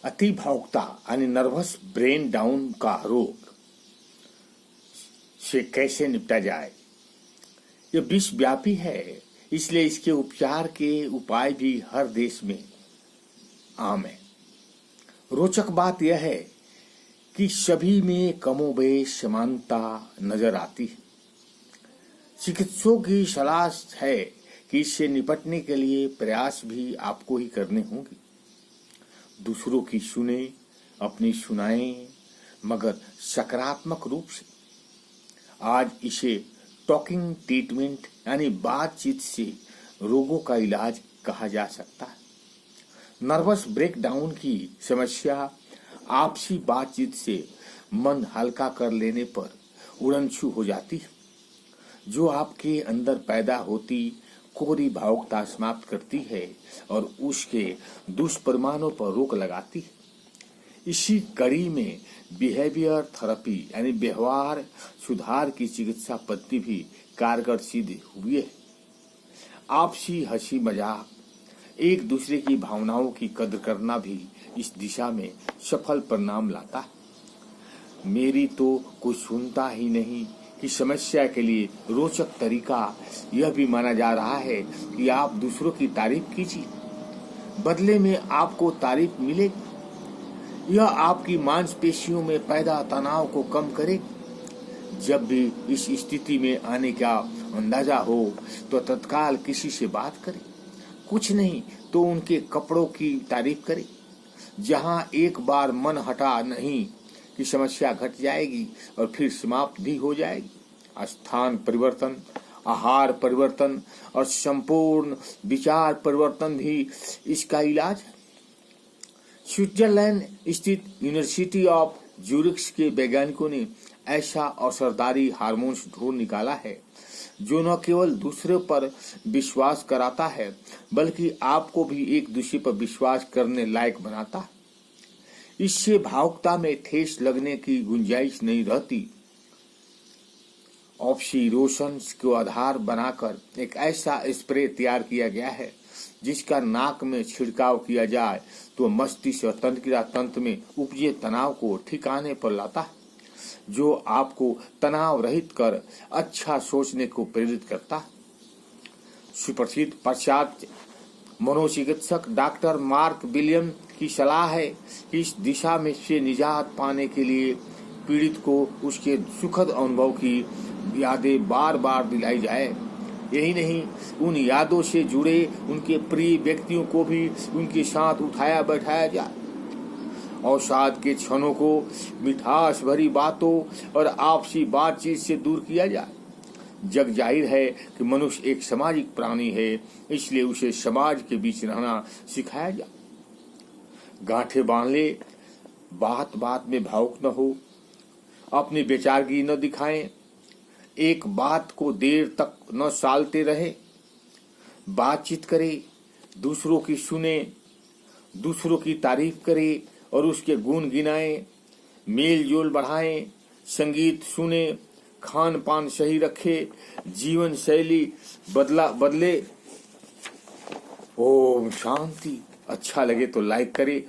अति भावुकता यानी नर्वस ब्रेन डाउन का रोग से कैसे निपटा जाए। यह विश्वव्यापी है, इसलिए इसके उपचार के उपाय भी हर देश में आम है। रोचक बात यह है कि सभी में कमोबेश समानता नजर आती है। चिकित्सकों की सलाह है कि इससे निपटने के लिए प्रयास भी आपको ही करने होंगे। दूसरों की सुने, अपनी सुनाएं, मगर सकारात्मक रूप से। आज इसे टॉकिंग ट्रीटमेंट यानी बातचीत से रोगों का इलाज कहा जा सकता है। नर्वस ब्रेकडाउन की समस्या आपसी बातचीत से मन हल्का कर लेने पर उड़नछू हो जाती है, जो आपके अंदर पैदा होती कोरी भावुकता समाप्त करती है और उसके दुष्परिणामों पर रोक लगाती है। इसी कड़ी में बिहेवियर थेरेपी यानी व्यवहार सुधार की चिकित्सा पद्धति भी कारगर सिद्ध हुई है। आपसी हंसी मजाक, एक दूसरे की भावनाओं की कद्र करना भी इस दिशा में सफल परिणाम लाता है। मेरी तो कोई सुनता ही नहीं की समस्या के लिए रोचक तरीका यह भी माना जा रहा है कि आप दूसरों की तारीफ कीजिए, बदले में आपको तारीफ मिलेगी। यह आपकी मांसपेशियों में पैदा तनाव को कम करेगी। जब भी इस स्थिति में आने का अंदाजा हो तो तत्काल किसी से बात करें, कुछ नहीं तो उनके कपड़ों की तारीफ करें। जहां एक बार मन हटा नहीं कि समस्या घट जाएगी और फिर समाप्त भी हो जाएगी। स्थान परिवर्तन, आहार परिवर्तन और संपूर्ण विचार परिवर्तन भी इसका इलाज है। स्विट्जरलैंड स्थित यूनिवर्सिटी ऑफ ज्यूरिख के वैज्ञानिकों ने ऐसा असरदारी हार्मोन ढूंढ निकाला है जो न केवल दूसरे पर विश्वास कराता है बल्कि आपको भी एक दूसरे पर विश्वास करने लायक बनाता है। इससे भावुकता में ठेस लगने की गुंजाइश नहीं रहती। ऑक्सीटोसिन को आधार बनाकर एक ऐसा स्प्रे तैयार किया गया है जिसका नाक में छिड़काव किया जाए तो मस्तिष्क और तंत्रिका तंत्र में उपजे तनाव को ठिकाने पर लाता है, जो आपको तनाव रहित कर अच्छा सोचने को प्रेरित करता है। सुप्रसिद्ध पाश्चात्य मनोचिकित्सक डॉक्टर मार्क विलियम की सलाह है कि इस दिशा में से निजात पाने के लिए पीड़ित को उसके सुखद अनुभव की यादें बार बार दिलाई जाए। यही नहीं, उन यादों से जुड़े उनके प्रिय व्यक्तियों को भी उनके साथ उठाया बैठाया जाए। अवसाद के क्षणों को मिठास भरी बातों और आपसी बातचीत से दूर किया जाए। जग जाहिर है कि मनुष्य एक सामाजिक प्राणी है, इसलिए उसे समाज के बीच रहना सिखाया जाए। गांठे बांध ले, बात बात में भावुक न हो, अपनी बेचारगी न दिखाएं, एक बात को देर तक न सालते रहे, बातचीत करे, दूसरों की सुने, दूसरों की तारीफ करे और उसके गुण गिनाएं, मेल जोल बढ़ाएं, संगीत सुने, खान पान सही रखे, जीवन शैली बदले। ओम शांति। अच्छा लगे तो लाइक करें।